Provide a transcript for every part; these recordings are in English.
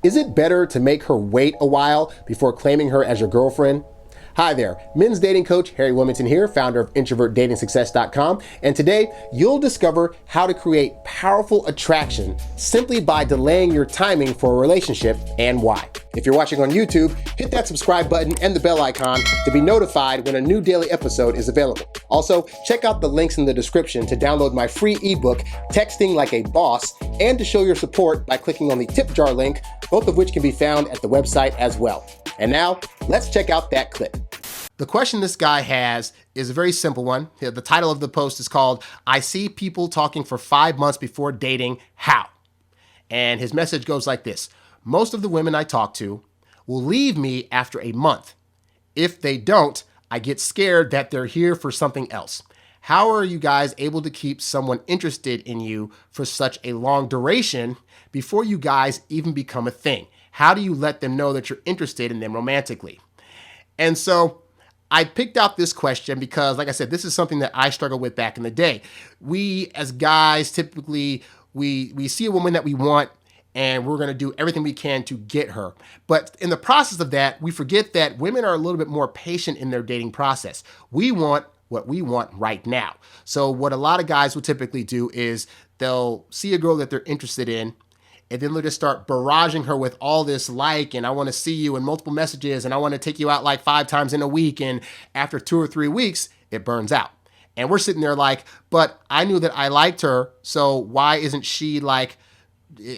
Is it better to make her wait a while before claiming her as your girlfriend? Hi there, men's dating coach Harry Wilmington here, founder of IntrovertDatingSuccess.com, and today you'll discover how to create powerful attraction simply by delaying your timing for a relationship and why. If you're watching on YouTube, hit that subscribe button and the bell icon to be notified when a new daily episode is available. Also, check out the links in the description to download my free ebook, Texting Like a Boss, and to show your support by clicking on the tip jar link, both of which can be found at the website as well. And now, let's check out that clip. The question this guy has is a very simple one. The title of the post is called, I see people talking for 5 months before dating, how? And his message goes like this. Most of the women I talk to will leave me after a month. If they don't, I get scared that they're here for something else. How are you guys able to keep someone interested in you for such a long duration before you guys even become a thing? How do you let them know that you're interested in them romantically? And so I picked out this question because, like I said, this is something that I struggled with back in the day. We as guys, typically, we see a woman that we want and we're going to do everything we can to get her. But in the process of that, we forget that women are a little bit more patient in their dating process. We want what we want right now. So what a lot of guys will typically do is they'll see a girl that they're interested in, and then they'll just start barraging her with all this and I want to see you and multiple messages and I want to take you out like 5 times in a week. And after 2 or 3 weeks, it burns out. And we're sitting there like, but I knew that I liked her. So why isn't she like,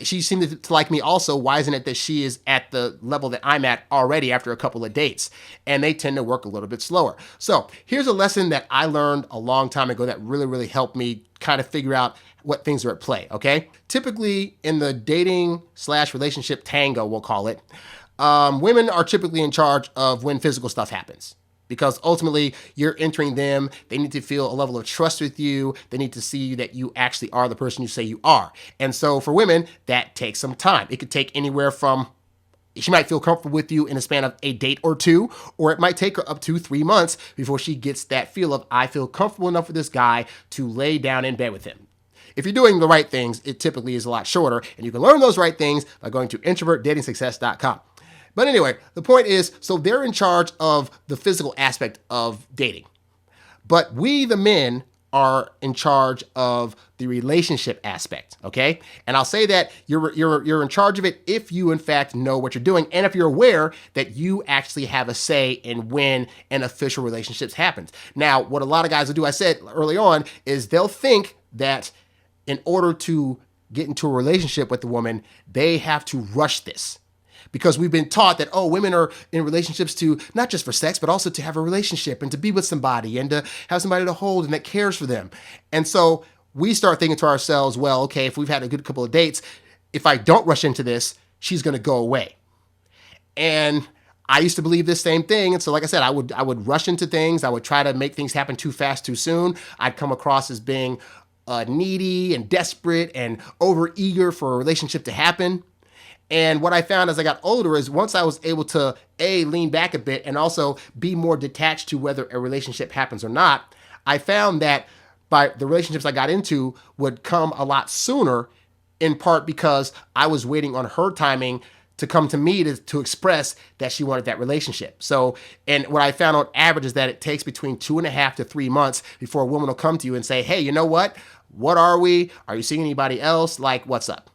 she seemed to like me also. Why isn't it that she is at the level that I'm at already after a couple of dates? And they tend to work a little bit slower. So here's a lesson that I learned a long time ago that really helped me kind of figure out what things are at play, okay? Typically in the dating/relationship tango, we'll call it, women are typically in charge of when physical stuff happens. Because ultimately, you're entering them. They need to feel a level of trust with you. They need to see that you actually are the person you say you are. And so for women, that takes some time. It could take anywhere from, she might feel comfortable with you in a span of a date or 2, or it might take her up to 3 months before she gets that feel of, I feel comfortable enough with this guy to lay down in bed with him. If you're doing the right things, it typically is a lot shorter, and you can learn those right things by going to IntrovertDatingSuccess.com. But anyway, the point is, so they're in charge of the physical aspect of dating. But we, the men, are in charge of the relationship aspect, okay? And I'll say that you're in charge of it if you, in fact, know what you're doing and if you're aware that you actually have a say in when an official relationship happens. Now, what a lot of guys will do, I said early on, is they'll think that in order to get into a relationship with the woman, they have to rush this. Because we've been taught that, women are in relationships to, not just for sex, but also to have a relationship and to be with somebody and to have somebody to hold and that cares for them. And so we start thinking to ourselves, well, okay, if we've had a good couple of dates, if I don't rush into this, she's going to go away. And I used to believe this same thing. And so, like I said, I would rush into things. I would try to make things happen too fast, too soon. I'd come across as being needy and desperate and overeager for a relationship to happen. And what I found as I got older is once I was able to, lean back a bit and also be more detached to whether a relationship happens or not, I found that by the relationships I got into would come a lot sooner, in part because I was waiting on her timing to come to me to express that she wanted that relationship. So, and what I found on average is that it takes between 2.5 to 3 months before a woman will come to you and say, hey, you know what? What are we? Are you seeing anybody else? Like, what's up?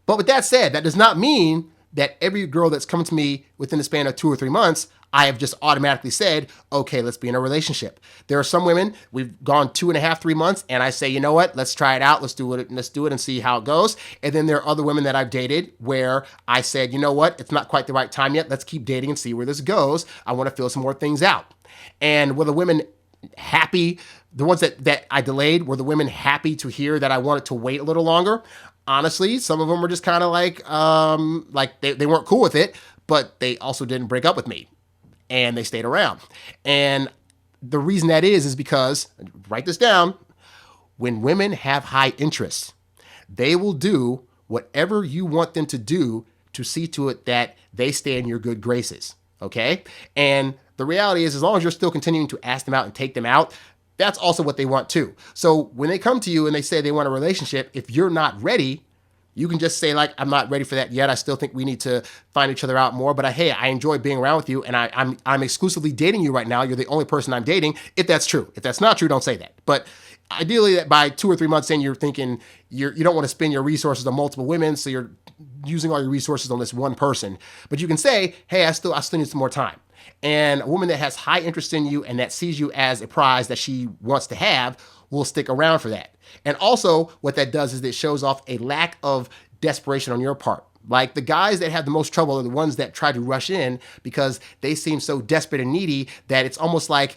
But with that said, that does not mean that every girl that's come to me within the span of 2 or 3 months, I have just automatically said, okay, let's be in a relationship. There are some women, we've gone 2.5, 3 months, and I say, you know what, let's try it out, let's do it and see how it goes. And then there are other women that I've dated where I said, you know what, it's not quite the right time yet, let's keep dating and see where this goes. I want to feel some more things out. And were the women happy, the ones that I delayed, were the women happy to hear that I wanted to wait a little longer? Honestly, some of them were just kind of like they weren't cool with it, but they also didn't break up with me and they stayed around. And the reason that is because, write this down, when women have high interest, they will do whatever you want them to do to see to it that they stay in your good graces. Okay. And the reality is, as long as you're still continuing to ask them out and take them out, that's also what they want too. So when they come to you and they say they want a relationship, if you're not ready, You can just say like, I'm not ready for that yet. I still think we need to find each other out more, but hey, I enjoy being around with you, and I'm exclusively dating you right now. You're the only person I'm dating. If that's true. If that's not true, don't say that. But ideally, that by 2 or 3 months in, you're thinking you don't want to spend your resources on multiple women, so you're using all your resources on this one person. But you can say, hey, I still need some more time. And a woman that has high interest in you and that sees you as a prize that she wants to have will stick around for that. And also what that does is it shows off a lack of desperation on your part. Like the guys that have the most trouble are the ones that try to rush in because they seem so desperate and needy that it's almost like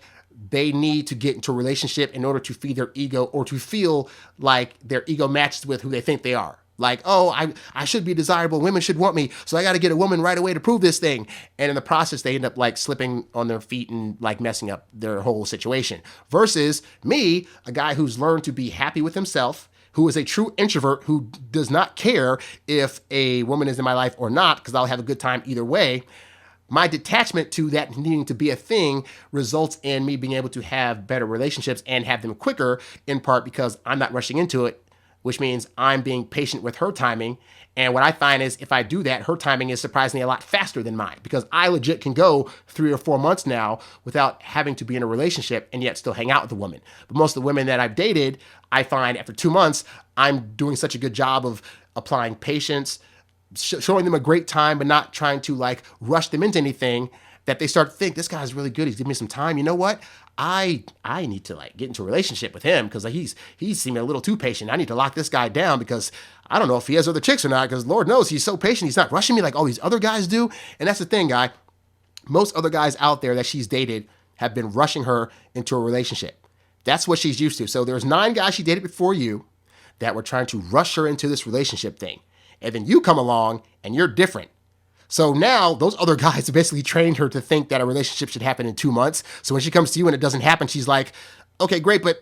they need to get into a relationship in order to feed their ego or to feel like their ego matches with who they think they are. Like, oh, I should be desirable. Women should want me. So I got to get a woman right away to prove this thing. And in the process, they end up like slipping on their feet and like messing up their whole situation. Versus me, a guy who's learned to be happy with himself, who is a true introvert, who does not care if a woman is in my life or not, because I'll have a good time either way. My detachment to that needing to be a thing results in me being able to have better relationships and have them quicker, in part because I'm not rushing into it, which means I'm being patient with her timing. And what I find is if I do that, her timing is surprisingly a lot faster than mine, because I legit can go 3 or 4 months now without having to be in a relationship and yet still hang out with a woman. But most of the women that I've dated, I find after 2 months, I'm doing such a good job of applying patience, showing them a great time, but not trying to like rush them into anything, that they start to think, this guy's really good. He's giving me some time. You know what? I need to like get into a relationship with him because like, he's seeming a little too patient. I need to lock this guy down because I don't know if he has other chicks or not, because Lord knows he's so patient. He's not rushing me like all these other guys do. And that's the thing, guy. Most other guys out there that she's dated have been rushing her into a relationship. That's what she's used to. So there's 9 guys she dated before you that were trying to rush her into this relationship thing. And then you come along and you're different. So now those other guys have basically trained her to think that a relationship should happen in 2 months. So when she comes to you and it doesn't happen, she's like, okay, great. But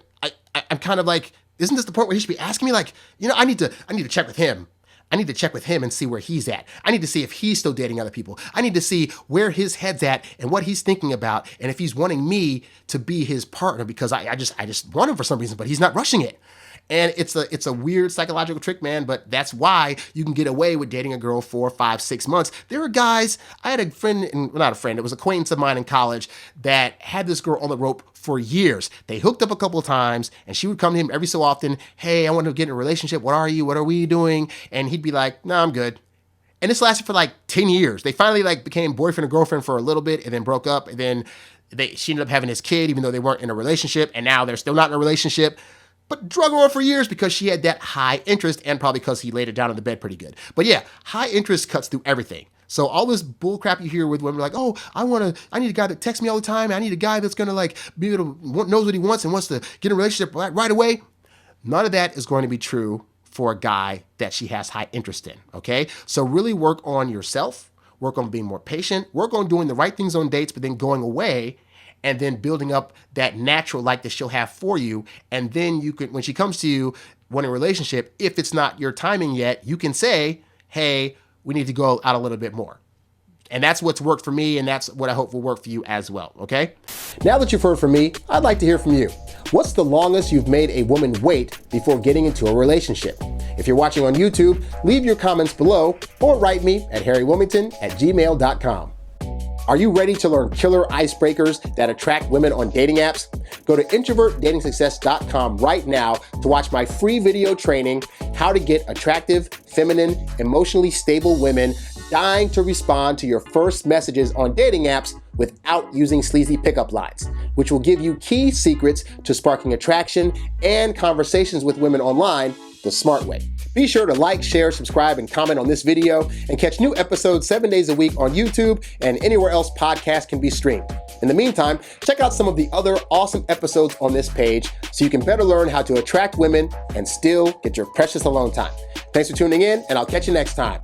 I'm kind of like, isn't this the point where he should be asking me like, I need to check with him. I need to check with him and see where he's at. I need to see if he's still dating other people. I need to see where his head's at and what he's thinking about. And if he's wanting me to be his partner, because I just want him for some reason, but he's not rushing it. And it's a weird psychological trick, man, but that's why you can get away with dating a girl 4, 5, 6 months. There are guys, I had a friend, not a friend, it was an acquaintance of mine in college that had this girl on the rope for years. They hooked up a couple of times and she would come to him every so often. Hey, I want to get in a relationship. What are you? What are we doing? And he'd be like, no, I'm good. And this lasted for like 10 years. They finally like became boyfriend and girlfriend for a little bit and then broke up. And then she ended up having his kid, even though they weren't in a relationship. And now they're still not in a relationship. But drug her on for years because she had that high interest and probably because he laid it down in the bed pretty good. But yeah, high interest cuts through everything. So all this bull crap you hear with women like, oh, I need a guy that texts me all the time. I need a guy that's going to like be able to knows what he wants and wants to get in a relationship right away. None of that is going to be true for a guy that she has high interest in. Okay. So really work on yourself, work on being more patient, work on doing the right things on dates, but then going away and then building up that natural like that she'll have for you. And then you can, when she comes to you wanting a relationship, if it's not your timing yet, you can say, hey, we need to go out a little bit more. And that's what's worked for me, and that's what I hope will work for you as well, okay? Now that you've heard from me, I'd like to hear from you. What's the longest you've made a woman wait before getting into a relationship? If you're watching on YouTube, leave your comments below or write me at HarryWilmington@gmail.com. Are you ready to learn killer icebreakers that attract women on dating apps? Go to introvertdatingsuccess.com right now to watch my free video training, How to Get Attractive, Feminine, Emotionally Stable Women Dying to Respond to Your First Messages on Dating Apps without using sleazy pickup lines, which will give you key secrets to sparking attraction and conversations with women online the smart way. Be sure to like, share, subscribe, and comment on this video and catch new episodes 7 days a week on YouTube and anywhere else podcasts can be streamed. In the meantime, check out some of the other awesome episodes on this page so you can better learn how to attract women and still get your precious alone time. Thanks for tuning in, and I'll catch you next time.